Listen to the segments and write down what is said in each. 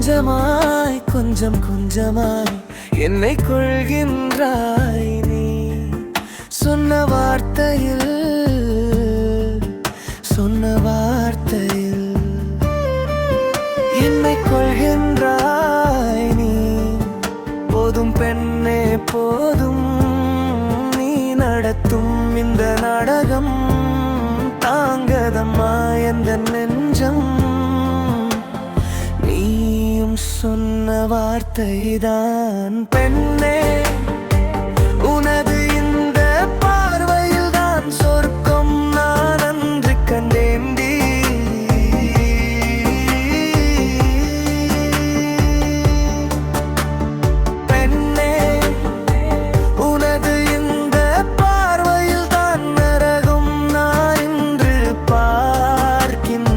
கொஞ்சமாய் கொஞ்சம் கொஞ்சமாய் என்னை கொள்கின்றாய் நீ சொன்ன வார்த்தையில் என்னை கொள்கின்றாய் நீ போதும் பெண்ணே போதும் நீ நடத்தும் இந்த நாடகம் தாங்கதம்மா எந்த நெஞ்சம் நீயும் சொன்ன வார்த்தைதான் பெண்ணே உனது இந்த பார்வையில் தான் சொர்க்கம் நான் அன்று கண்டேன்டி பெண்ணே உனது இந்த பார்வையில் தான் நரகம் நான் இன்று பார்க்கின்றேன்டி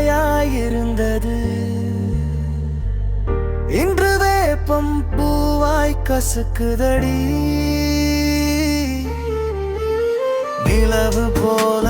சுவையாயிருந்தது இன்று வேப்பம் பூவாய் கசக்குதடி நிலவு போல